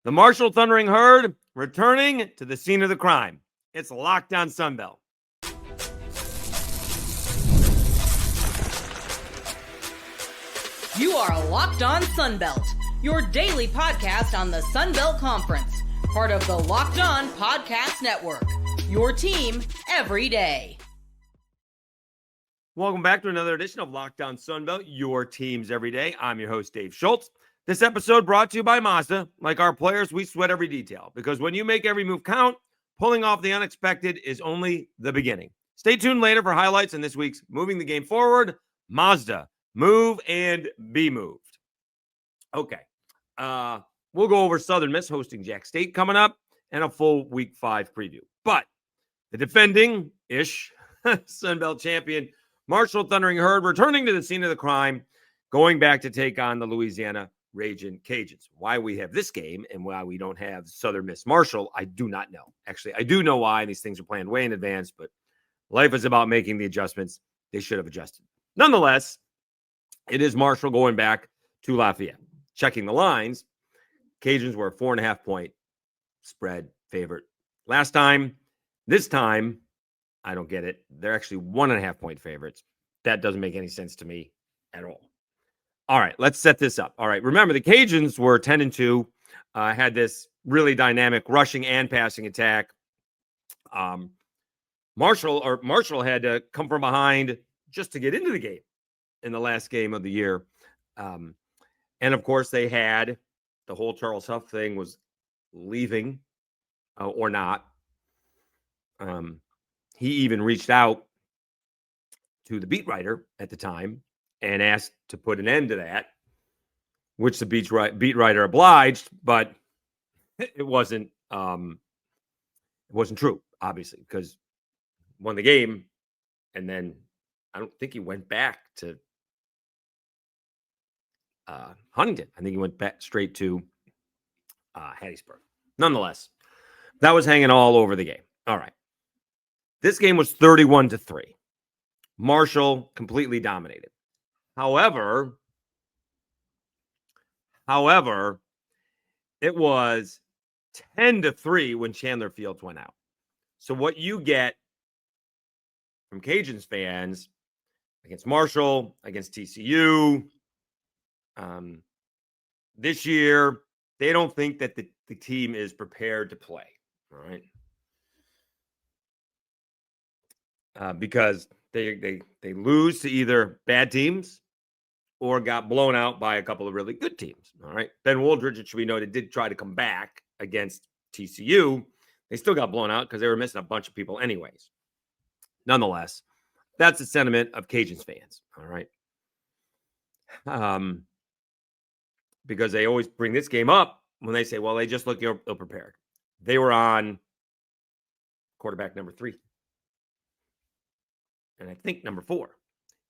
The Marshall Thundering Herd returning to the scene of the crime. It's Locked On Sunbelt. You are Locked On Sunbelt, your daily podcast on the Sunbelt Conference, part of the Locked On Podcast Network, your team every day. Welcome back to another edition of Locked On Sunbelt, your teams every day. I'm your host, Dave Schultz. This episode brought to you by Mazda. Like our players, we sweat every detail because when you make every move count, pulling off the unexpected is only the beginning. Stay tuned later for highlights in this week's Moving the Game Forward, Mazda. Move and be moved. Okay. We'll go over Southern Miss hosting Jack State coming up and a full Week 5 preview. But the defending-ish Sunbelt champion, Marshall Thundering Herd, returning to the scene of the crime, going back to take on the Louisiana Ragin Cajuns. Why we have this game and why we don't have Southern Miss Marshall, I do not know. Actually, I do know why. These things are planned way in advance, but life is about making the adjustments. They should have adjusted. Nonetheless, it is Marshall going back to Lafayette. Checking the lines, Cajuns were a 4.5-point spread favorite last time. This time, I don't get it. They're actually 1.5-point favorites. That doesn't make any sense to me at all. All right, let's set this up. All right, remember the Cajuns were 10-2, had this really dynamic rushing and passing attack. Marshall had to come from behind just to get into the game in the last game of the year. And of course, they had the whole Charles Huff thing was leaving or not. He even reached out to the beat writer at the time and asked to put an end to that, which the beat writer obliged, but it wasn't true, obviously, because won the game, and then I don't think he went back to Huntington. I think he went back straight to Hattiesburg. Nonetheless, that was hanging all over the game. All right. This game was 31-3. Marshall completely dominated. However, it was 10-3 when Chandler Fields went out. So what you get from Cajuns fans against Marshall, against TCU, this year, they don't think that the team is prepared to play, all right? Because they lose to either bad teams or got blown out by a couple of really good teams, all right? Ben Wooldridge, it should be noted, did try to come back against TCU. They still got blown out because they were missing a bunch of people anyways. Nonetheless, that's the sentiment of Cajuns fans, all right? Because they always bring this game up when they say, well, they just look ill-prepared. They were on quarterback number 3. And I think number 4.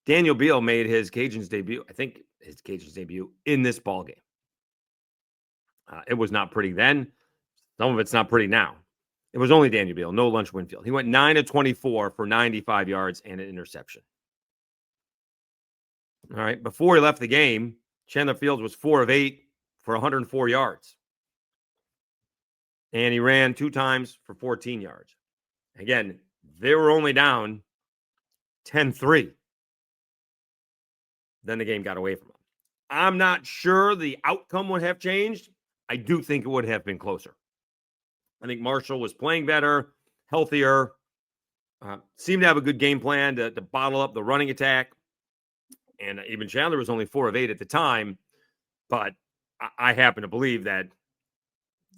Daniel Beal made his Cajuns debut, in this ball game. It was not pretty then. Some of it's not pretty now. It was only Daniel Beal, no Lunch Winfield. He went 9-24 for 95 yards and an interception. All right, before he left the game, Chandler Fields was 4 of 8 for 104 yards. And he ran 2 times for 14 yards. Again, they were only down 10-3. Then the game got away from them. I'm not sure the outcome would have changed. I do think it would have been closer. I think Marshall was playing better, healthier, seemed to have a good game plan to bottle up the running attack. And even Chandler was only 4 of 8 at the time. But I happen to believe that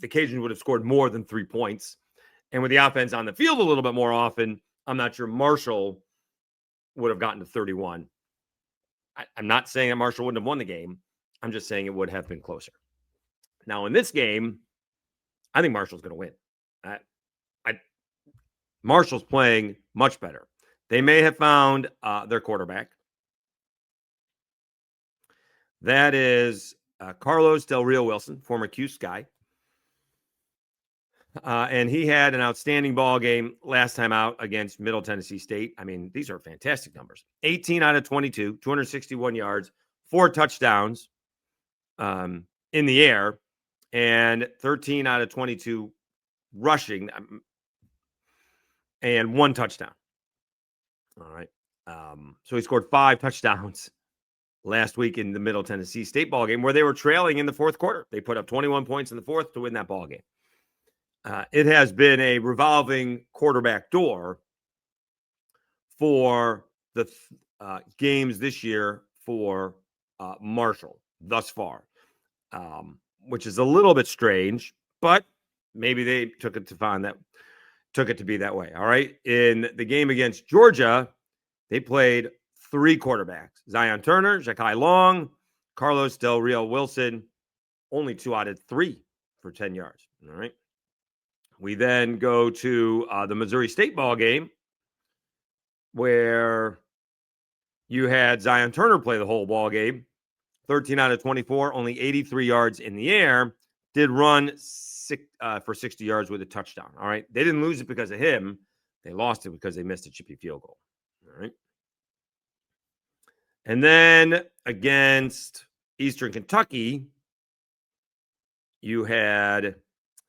the Cajuns would have scored more than 3 points. And with the offense on the field a little bit more often, I'm not sure Marshall would have gotten to 31. I'm not saying that Marshall wouldn't have won the game. I'm just saying it would have been closer. Now, in this game, I think Marshall's going to win. Marshall's playing much better. They may have found their quarterback. That is Carlos Del Rio Wilson, former Cuse guy. And he had an outstanding ball game last time out against Middle Tennessee State. I mean, these are fantastic numbers. 18 out of 22, 261 yards, 4 touchdowns in the air, and 13 out of 22 rushing, and 1 touchdown. All right. So he scored 5 touchdowns last week in the Middle Tennessee State ball game, where they were trailing in the fourth quarter. They put up 21 points in the fourth to win that ball game. It has been a revolving quarterback door for the games this year for Marshall thus far, which is a little bit strange, but maybe they took it to be that way. All right. In the game against Georgia, they played 3 quarterbacks: Zion Turner, Ja'Kai Long, Carlos Del Rio Wilson, only 2 out of 3 for 10 yards. All right. We then go to the Missouri State ball game, where you had Zion Turner play the whole ball game, 13 out of 24, only 83 yards in the air, did run for 60 yards with a touchdown. All right. They didn't lose it because of him. They lost it because they missed a chippy field goal. All right. And then against Eastern Kentucky, you had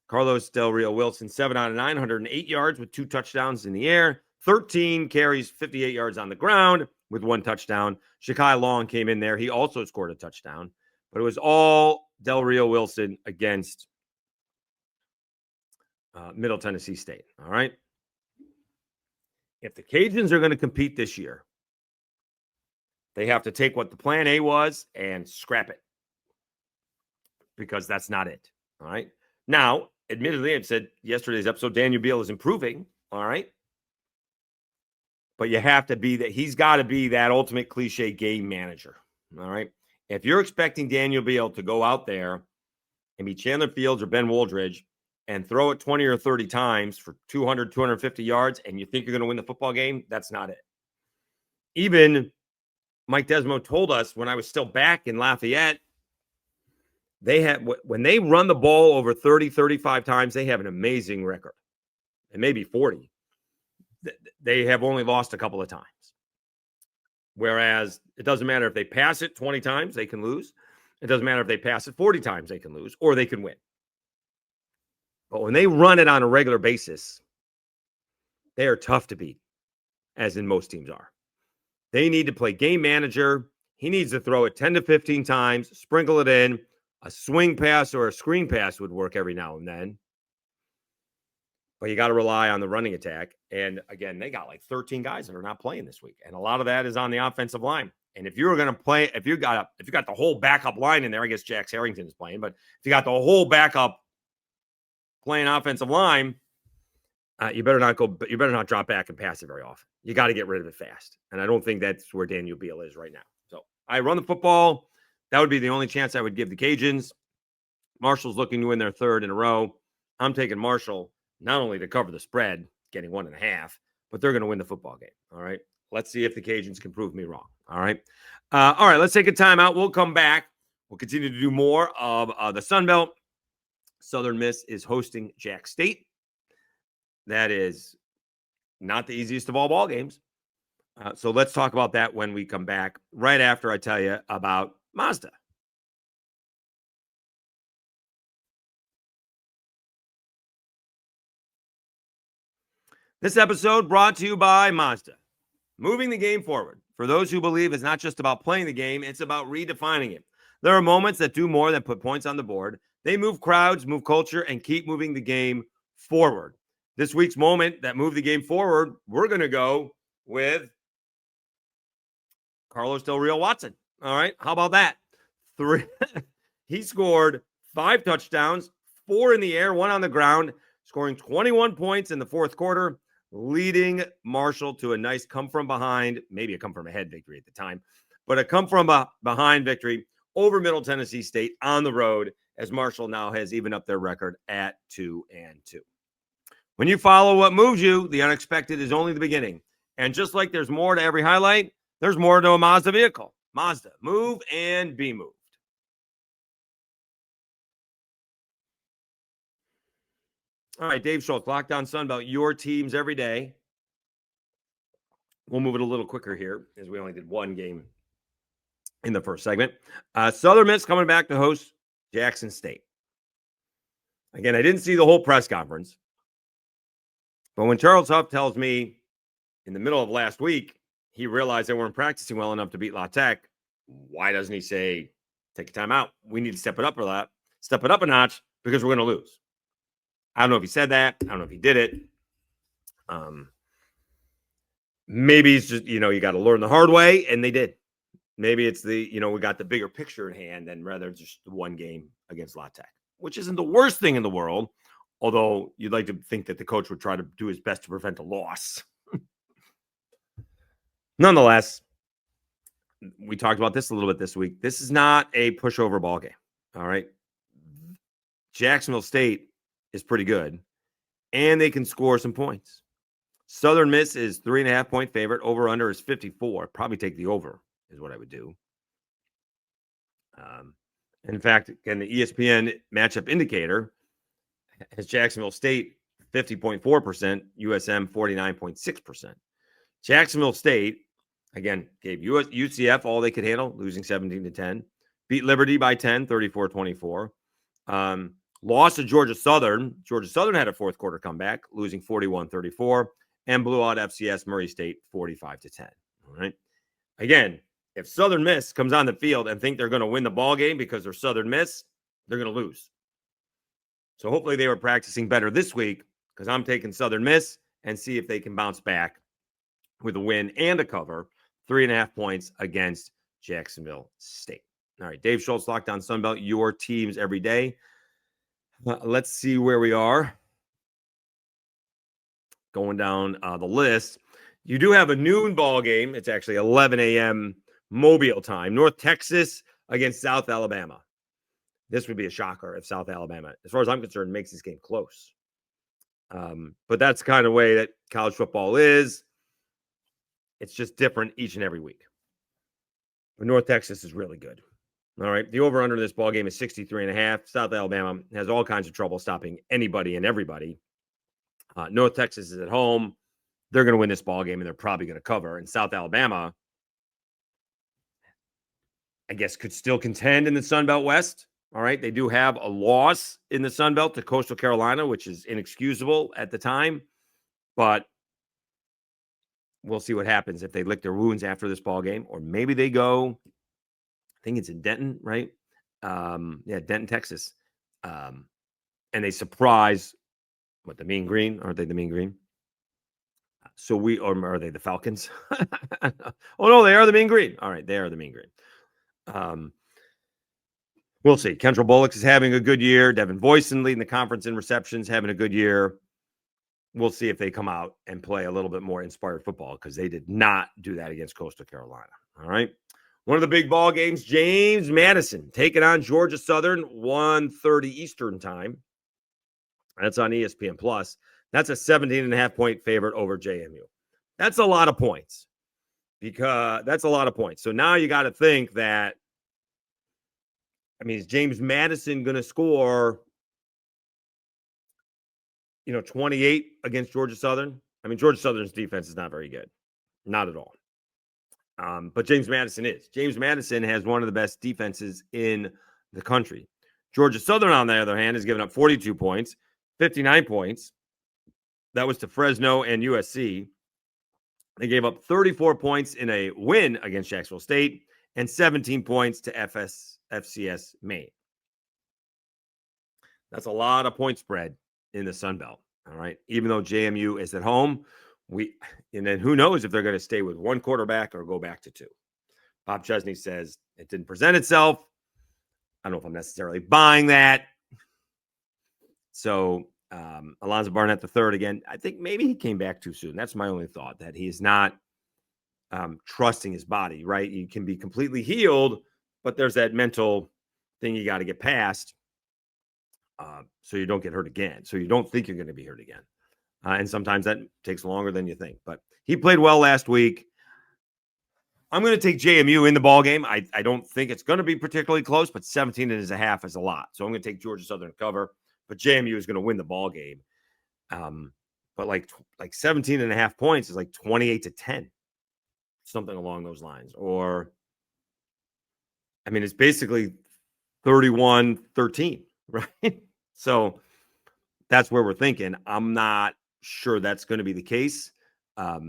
Carlos Del Rio Wilson, 7 out of 9, 108 yards with 2 touchdowns in the air, 13 carries, 58 yards on the ground with 1 touchdown. Ja'Kai Long came in there. He also scored a touchdown, but it was all Del Rio Wilson against Middle Tennessee State. All right. If the Cajuns are going to compete this year, they have to take what the plan A was and scrap it, because that's not it. All right. Now, admittedly, I've said yesterday's episode, Daniel Beal is improving. All right. But you have to be that. He's got to be that ultimate cliche game manager. All right. If you're expecting Daniel Beal to go out there and be Chandler Fields or Ben Woldridge and throw it 20 or 30 times for 200, 250 yards, and you think you're going to win the football game, that's not it. Even Mike Desmo told us when I was still back in Lafayette, when they run the ball over 30, 35 times, they have an amazing record. And maybe 40. They have only lost a couple of times. Whereas it doesn't matter if they pass it 20 times, they can lose. It doesn't matter if they pass it 40 times, they can lose, or they can win. But when they run it on a regular basis, they are tough to beat, as in most teams are. They need to play game manager. He needs to throw it 10 to 15 times, sprinkle it in. A swing pass or a screen pass would work every now and then. But you got to rely on the running attack. And again, they got like 13 guys that are not playing this week. And a lot of that is on the offensive line. And if you were going to play, if you got the whole backup line in there, I guess Jax Harrington is playing, but if you got the whole backup playing offensive line, you better not drop back and pass it very often. You got to get rid of it fast. And I don't think that's where Daniel Beal is right now. So I run the football. That would be the only chance I would give the Cajuns. Marshall's looking to win their 3rd in a row. I'm taking Marshall not only to cover the spread, getting 1.5, but they're going to win the football game. All right. Let's see if the Cajuns can prove me wrong. All right. All right. Let's take a timeout. We'll come back. We'll continue to do more of the Sun Belt. Southern Miss is hosting Jack State. That is not the easiest of all ball games. So let's talk about that when we come back, right after I tell you about Mazda. This episode brought to you by Mazda. Moving the game forward. For those who believe it's not just about playing the game, it's about redefining it. There are moments that do more than put points on the board. They move crowds, move culture, and keep moving the game forward. This week's moment that moved the game forward, we're going to go with Carlos Del Rio Watson. All right. How about that? 3. He scored 5 touchdowns, 4 in the air, 1 on the ground, scoring 21 points in the fourth quarter, leading Marshall to a nice come from behind, maybe a come from ahead victory at the time, but a come from behind victory over Middle Tennessee State on the road, as Marshall now has even up their record at 2-2. When you follow what moves you, the unexpected is only the beginning. And just like there's more to every highlight, there's more to a Mazda vehicle. Mazda, move and be moved. All right, Dave Schultz, Lockdown Sunbelt, your teams every day. We'll move it a little quicker here, as we only did 1 game in the first segment. Southern Miss coming back to host Jackson State. Again, I didn't see the whole press conference, but when Charles Huff tells me in the middle of last week, he realized they weren't practicing well enough to beat La Tech, why doesn't he say, take a time out? We need to step it up a notch because we're going to lose. I don't know if he said that. I don't know if he did it. Maybe it's just, you got to learn the hard way, and they did. Maybe it's we got the bigger picture in hand than rather just the one game against La Tech, which isn't the worst thing in the world, although you'd like to think that the coach would try to do his best to prevent a loss. Nonetheless, we talked about this a little bit this week. This is not a pushover ball game. All right. Jacksonville State is pretty good, and they can score some points. Southern Miss is 3.5-point favorite. Over under is 54. Probably take the over is what I would do. In fact, again, the ESPN matchup indicator has Jacksonville State 50.4%, USM 49.6%. Jacksonville State, again, gave UCF all they could handle, losing 17-10. Beat Liberty by 10, 34-24. Lost to Georgia Southern. Georgia Southern had a fourth quarter comeback, losing 41-34, and blew out FCS Murray State 45-10. All right. Again, if Southern Miss comes on the field and think they're going to win the ball game because they're Southern Miss, they're going to lose. So hopefully they were practicing better this week, because I'm taking Southern Miss and see if they can bounce back with a win and a cover. 3.5 points against Jacksonville State. All right, Dave Schultz, Locked On Sunbelt, your teams every day. Let's see where we are. Going down the list. You do have a noon ball game. It's actually 11 a.m. Mobile time. North Texas against South Alabama. This would be a shocker if South Alabama, as far as I'm concerned, makes this game close. But that's the kind of way that college football is. It's just different each and every week. But North Texas is really good. All right. The over-under in this ball game is 63.5. South Alabama has all kinds of trouble stopping anybody and everybody. North Texas is at home. They're going to win this ball game, and they're probably going to cover. And South Alabama, I guess, could still contend in the Sun Belt West. All right. They do have a loss in the Sun Belt to Coastal Carolina, which is inexcusable at the time. But we'll see what happens if they lick their wounds after this ball game. Or maybe they go, I think it's in Denton, right? Denton, Texas. And they surprise, the Mean Green? Aren't they the Mean Green? Or are they the Falcons? Oh, no, they are the Mean Green. All right, they are the Mean Green. We'll see. Kendrell Bullock is having a good year. Devin Boyson leading the conference in receptions, having a good year. We'll see if they come out and play a little bit more inspired football, because they did not do that against Coastal Carolina. All right. One of the big ball games, James Madison taking on Georgia Southern, 1:30 Eastern time. That's on ESPN Plus. That's a 17.5-point favorite over JMU. That's a lot of points. So now you got to think that, is James Madison going to score, 28 against Georgia Southern? Georgia Southern's defense is not very good. Not at all. But James Madison is. James Madison has one of the best defenses in the country. Georgia Southern, on the other hand, has given up 42 points, 59 points. That was to Fresno and USC. They gave up 34 points in a win against Jacksonville State and 17 points to FCS Maine. That's a lot of point spread in the Sun Belt. All right. Even though JMU is at home, and then who knows if they're going to stay with one quarterback or go back to two. Bob Chesney says it didn't present itself. I don't know if I'm necessarily buying that. So Alonzo Barnett III again, I think maybe he came back too soon. That's my only thought, that he's not trusting his body, right? You can be completely healed, but there's that mental thing you got to get past so you don't get hurt again. So you don't think you're going to be hurt again. And sometimes that takes longer than you think. But he played well last week. I'm going to take JMU in the ball game. I don't think it's going to be particularly close, but 17.5 is a lot. So I'm going to take Georgia Southern cover, but JMU is going to win the ball game. But like 17.5 points is like 28-10, something along those lines. Or, it's basically 31-13, right? So that's where we're thinking. I'm not sure that's going to be the case. But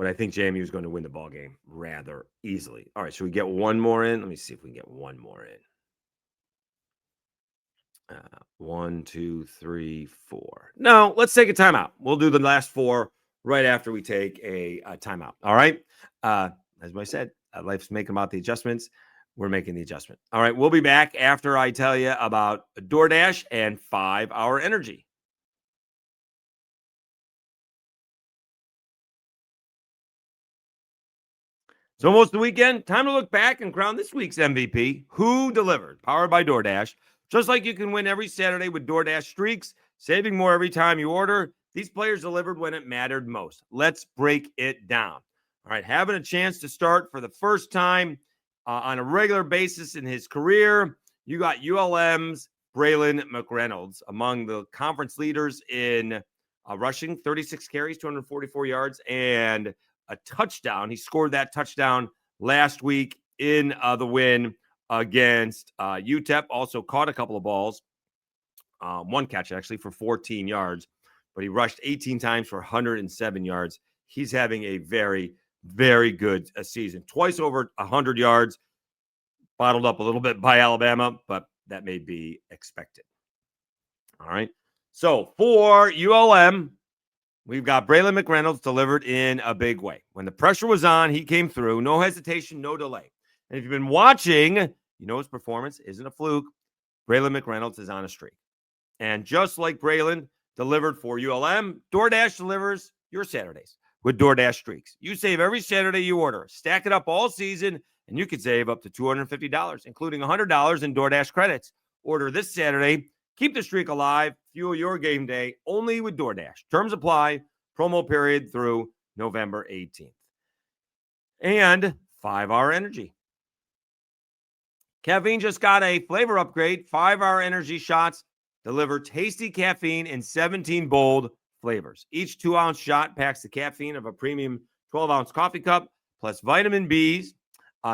I think JMU is going to win the ball game rather easily. All right, should we get one more in? Let me see if we can get one more in. 1, 2, 3, 4. No, let's take a timeout. We'll do the last 4 right after we take a timeout. All right. As I said, life's making about the adjustments. We're making the adjustment. All right. We'll be back after I tell you about DoorDash and 5-Hour Energy. It's almost the weekend. Time to look back and crown this week's MVP. Who delivered? Powered by DoorDash. Just like you can win every Saturday with DoorDash streaks, saving more every time you order, these players delivered when it mattered most. Let's break it down. All right, having a chance to start for the first time on a regular basis in his career, you got ULM's Braylon McReynolds among the conference leaders in rushing, 36 carries, 244 yards, and a touchdown. He scored that touchdown last week in the win against UTEP. Also caught a couple of balls, one catch actually for 14 yards, but he rushed 18 times for 107 yards. He's having a very, very good season. Twice over 100 yards, bottled up a little bit by Alabama, but that may be expected. All right. So for ULM, we've got Braylon McReynolds delivered in a big way. When the pressure was on, he came through. No hesitation, no delay. And if you've been watching, you know his performance isn't a fluke. Braylon McReynolds is on a streak. And just like Braylon delivered for ULM, DoorDash delivers your Saturdays with DoorDash streaks. You save every Saturday you order. Stack it up all season, and you could save up to $250, including $100 in DoorDash credits. Order this Saturday. Keep the streak alive. Fuel your game day only with DoorDash. Terms apply. Promo period through November 18th. And 5-Hour Energy. Caffeine just got a flavor upgrade. 5-Hour Energy shots deliver tasty caffeine in 17 bold flavors. Each 2-ounce shot packs the caffeine of a premium 12-ounce coffee cup, plus vitamin B's,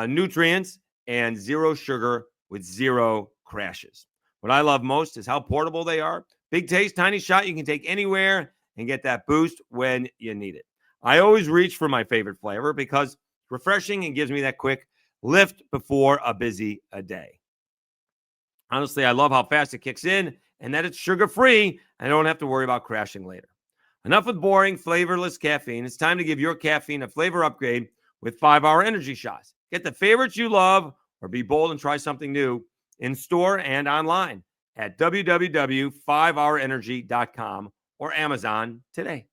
nutrients, and zero sugar with zero crashes. What I love most is how portable they are. Big taste, tiny shot you can take anywhere and get that boost when you need it. I always reach for my favorite flavor because it's refreshing and gives me that quick lift before a busy day. Honestly, I love how fast it kicks in and that it's sugar-free. I don't have to worry about crashing later. Enough with boring, flavorless caffeine. It's time to give your caffeine a flavor upgrade with 5-Hour Energy shots. Get the favorites you love or be bold and try something new in store and online at www.5hourenergy.com or Amazon today.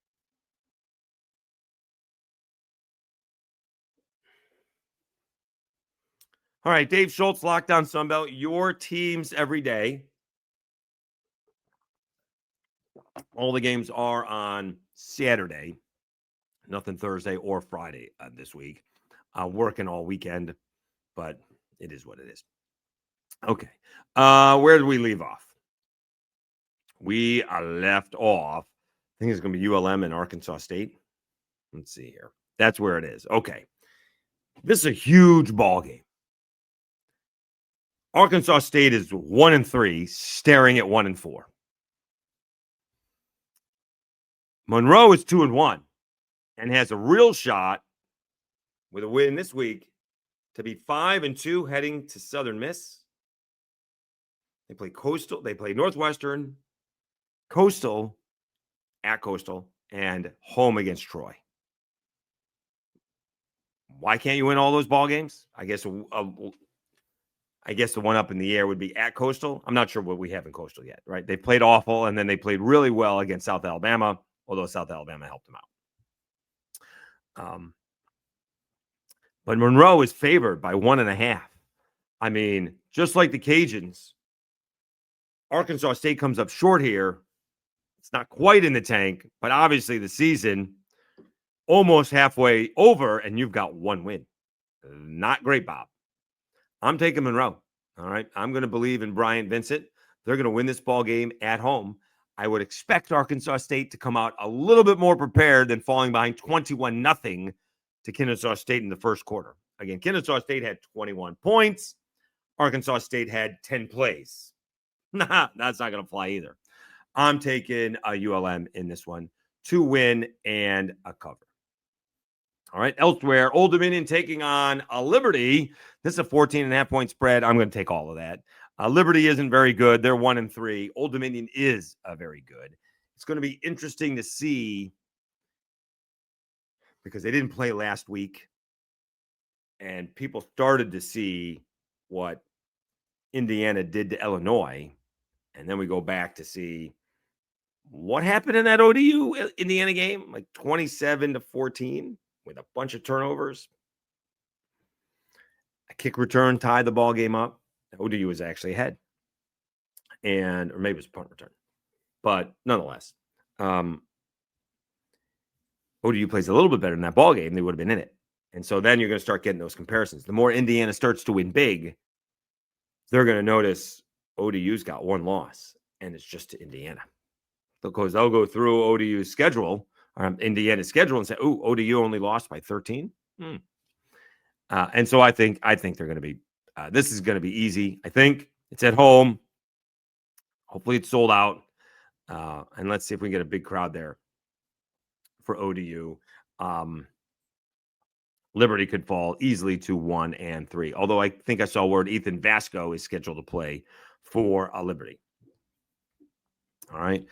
All right, Dave Schultz, Lockdown Sunbelt, your teams every day. All the games are on Saturday, nothing Thursday or Friday this week. Working all weekend, but it is what it is. Okay, where did we leave off? We left off, I think it's going to be ULM and Arkansas State. Let's see here. That's where it is. Okay, this is a huge ball game. Arkansas State is 1-3, staring at 1-4. Monroe is 2-1 and has a real shot with a win this week to be 5-2 heading to Southern Miss. They play Coastal. They play Northwestern, Coastal, at Coastal, and home against Troy. Why can't you win all those ball games? I guess the one up in the air would be at Coastal. I'm not sure what we have in Coastal yet, right? They played awful, and then they played really well against South Alabama, although South Alabama helped them out. But Monroe is favored by 1.5. I mean, just like the Cajuns, Arkansas State comes up short here. It's not quite in the tank, but obviously the season almost halfway over, and you've got one win. Not great, Bob. I'm taking Monroe. All right. I'm going to believe in Bryant Vincent. They're going to win this ball game at home. I would expect Arkansas State to come out a little bit more prepared than falling behind 21-0 to Kennesaw State in the first quarter. Again, Kennesaw State had 21 points. Arkansas State had 10 plays. Nah, that's not going to fly either. I'm taking a ULM in this one to win and a cover. All right. Elsewhere, Old Dominion taking on a Liberty. This is a 14.5-point spread. I'm going to take all of that. Liberty isn't very good. They're 1-3. Old Dominion is very good. It's going to be interesting to see because they didn't play last week. And people started to see what Indiana did to Illinois. And then we go back to see what happened in that ODU Indiana game, like 27-14 with a bunch of turnovers. A kick return tied the ball game up. ODU was actually ahead. Or maybe it was a punt return. But nonetheless, ODU plays a little bit better in that ball game. They would have been in it. And so then you're going to start getting those comparisons. The more Indiana starts to win big, they're going to notice ODU's got one loss, and it's just to Indiana. Because they'll go through ODU's schedule, Indiana's schedule, and say, "Oh, ODU only lost by 13." And so I think they're going to be. This is going to be easy. I think it's at home. Hopefully, it's sold out, and let's see if we can get a big crowd there for ODU. Liberty could fall easily to 1-3. Although I think I saw word Ethan Vasco is scheduled to play for Liberty. All right.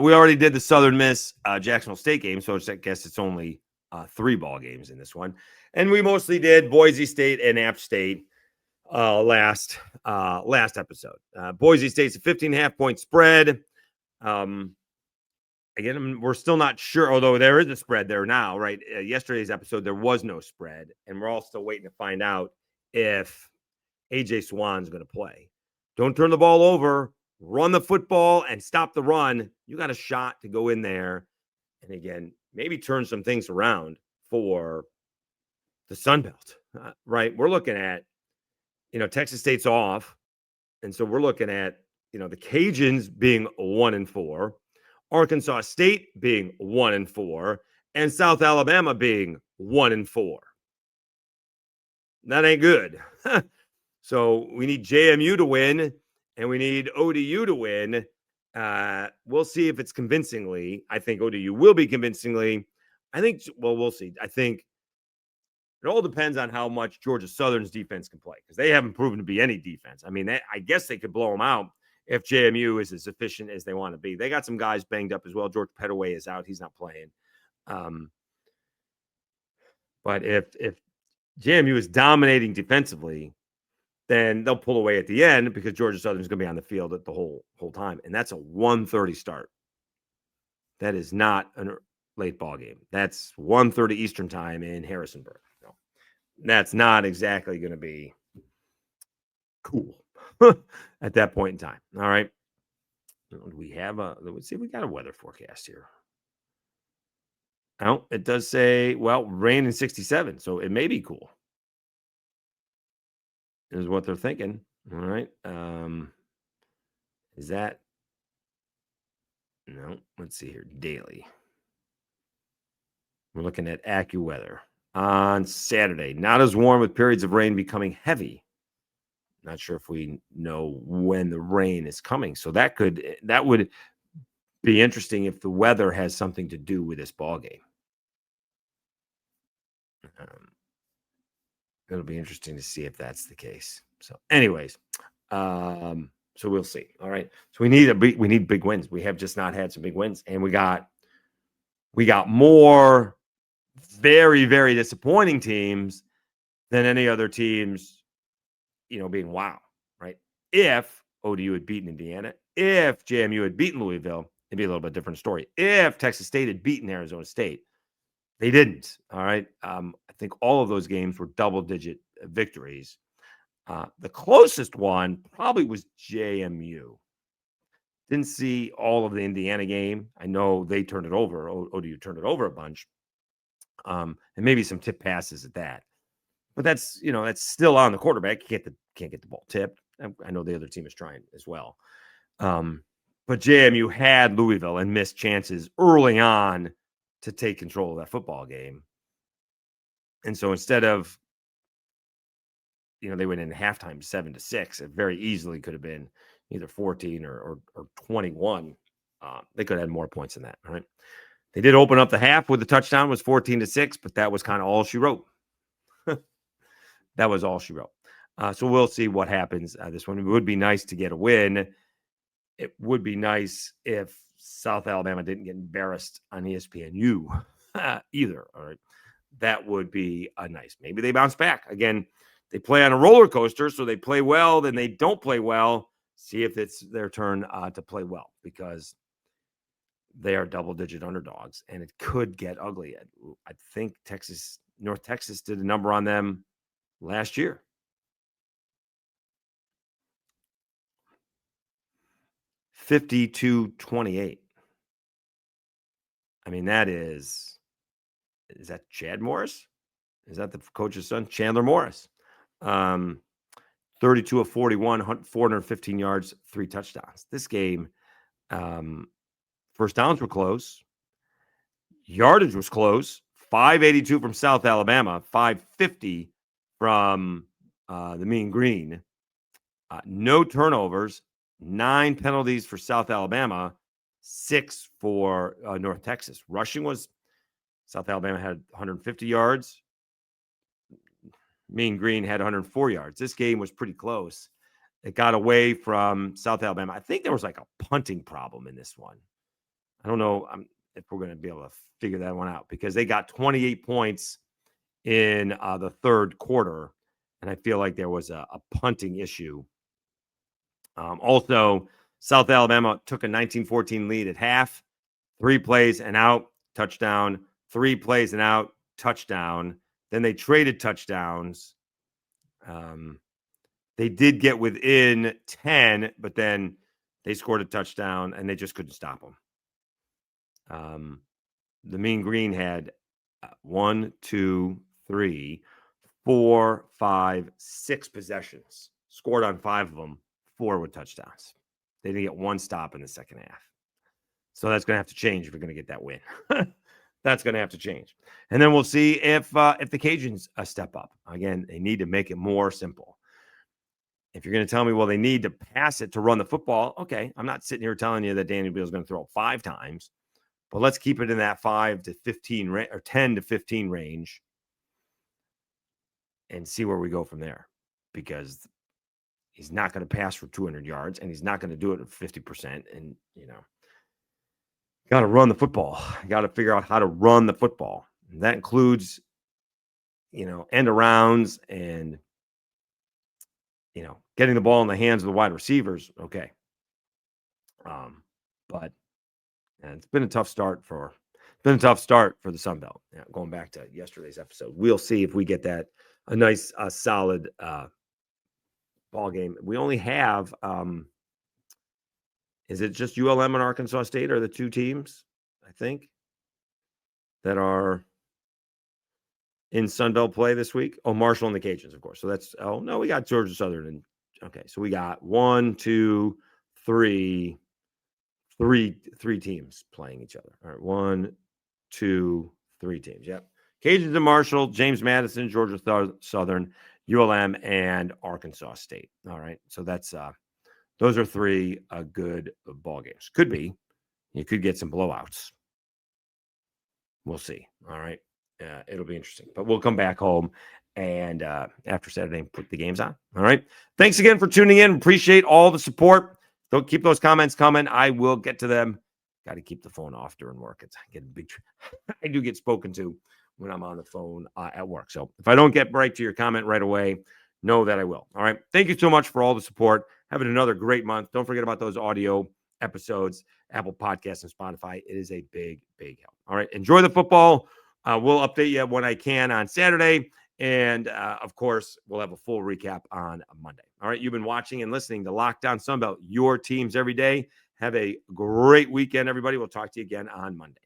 We already did the Southern Miss Jacksonville State game, so I guess it's only 3 ball games in this one. And we mostly did Boise State and App State last episode. Boise State's a 15.5-point spread. Again, we're still not sure, although there is a spread there now, right? Yesterday's episode, there was no spread, and we're all still waiting to find out if A.J. Swan's going to play. Don't turn the ball over. Run the football and stop the run. You got a shot to go in there and, again, maybe turn some things around for the Sun Belt, right? We're looking at, Texas State's off, and so we're looking at, the Cajuns being 1-4. Arkansas State being 1-4, and South Alabama being 1-4. That ain't good. So we need JMU to win, and we need ODU to win. We'll see if it's convincingly. I think ODU will be convincingly. We'll see. I think it all depends on how much Georgia Southern's defense can play because they haven't proven to be any defense. I mean, I guess they could blow them out if JMU is as efficient as they want to be. They got some guys banged up as well. George Pettaway is out. He's not playing. But if JMU is dominating defensively, then they'll pull away at the end because Georgia Southern is going to be on the field at the whole time. And that's a 1:30 start. That is not a late ball game. That's 1:30 Eastern time in Harrisonburg. No, that's not exactly going to be cool at that point in time. All right. We have let's see if we got a weather forecast here. Oh, it does say, rain in 67. So it may be cool. Is what they're thinking. All right. Is that? No, let's see here. Daily. We're looking at AccuWeather on Saturday. Not as warm with periods of rain becoming heavy. Not sure if we know when the rain is coming. So that would be interesting if the weather has something to do with this ball game. It'll be interesting to see if that's the case. So, anyways, so we'll see. All right. So we need big wins. We have just not had some big wins, and we got more very, very disappointing teams than any other teams. Being wow, right? If ODU had beaten Indiana, if JMU had beaten Louisville, it'd be a little bit different story. If Texas State had beaten Arizona State, they didn't. All right. I think all of those games were double-digit victories. The closest one probably was JMU. Didn't see all of the Indiana game. I know they turned it over. ODU turned it over a bunch. And maybe some tip passes at that. But that's still on the quarterback. You can't get the ball tipped. I know the other team is trying as well. But JMU had Louisville and missed chances early on to take control of that football game. And so instead of, they went in halftime 7-6, it very easily could have been either 14 or 21. They could have had more points than that. All right. They did open up the half with the touchdown, was 14-6, but that was kind of all she wrote. That was all she wrote. So we'll see what happens. This one, it would be nice to get a win. It would be nice if South Alabama didn't get embarrassed on ESPNU either. All right. That would be nice. Maybe they bounce back. Again, they play on a roller coaster, so they play well, then they don't play well. See if it's their turn to play well, because they are double-digit underdogs, and it could get ugly. I think North Texas did a number on them last year. $52-28. I mean, is that Chad Morris? Is that the coach's son? Chandler Morris. 32 of 41, 415 yards, 3 touchdowns. This game, first downs were close. Yardage was close. 582 from South Alabama, 550 from the Mean Green. No turnovers, 9 penalties for South Alabama, 6 for North Texas. Rushing was South Alabama had 150 yards. Mean Green had 104 yards. This game was pretty close. It got away from South Alabama. I think there was like a punting problem in this one. I don't know if we're going to be able to figure that one out, because they got 28 points in the third quarter, and I feel like there was a punting issue. Also, South Alabama took a 19-14 lead at half. 3 plays and out, touchdown. 3 plays and out, touchdown. Then they traded touchdowns. They did get within 10, but then they scored a touchdown, and they just couldn't stop them. The Mean Green had 1, 2, 3, 4, 5, 6 possessions. Scored on 5 of them, 4 with touchdowns. They didn't get 1 stop in the second half. So that's going to have to change if we're going to get that win. That's going to have to change. And then we'll see if the Cajuns step up. Again, they need to make it more simple. If you're going to tell me, well, they need to pass it to run the football, okay, I'm not sitting here telling you that Danny Beal is going to throw it 5 times, but let's keep it in that 5 to 15 or 10 to 15 range and see where we go from there, because he's not going to pass for 200 yards, and he's not going to do it at 50%. And, got to run the football. You got to figure out how to run the football. And that includes, end arounds and, getting the ball in the hands of the wide receivers. Okay. But it's been a tough start for the Sun Belt. Yeah, going back to yesterday's episode, we'll see if we get that a nice, solid ball game. We only have, is it just ULM and Arkansas State are the 2 teams, I think, that are in Sun Belt play this week? Oh, Marshall and the Cajuns, of course. So that's, we got Georgia Southern. And okay, so we got 1, 2, 3 teams playing each other. All right, 1, 2, 3 teams. Yep. Cajuns and Marshall, James Madison, Georgia Southern, ULM, and Arkansas State. All right, so that's those are 3 good ball games. Could be. You could get some blowouts. We'll see. All right. It'll be interesting. But we'll come back home and after Saturday put the games on. All right. Thanks again for tuning in. Appreciate all the support. Don't keep those comments coming. I will get to them. Got to keep the phone off during work. I do get spoken to when I'm on the phone at work. So if I don't get right to your comment right away, know that I will. All right. Thank you so much for all the support. Having another great month. Don't forget about those audio episodes, Apple Podcasts and Spotify. It is a big, big help. All right. Enjoy the football. We'll update you when I can on Saturday. And, of course, we'll have a full recap on Monday. All right. You've been watching and listening to Locked On Sunbelt, your teams every day. Have a great weekend, everybody. We'll talk to you again on Monday.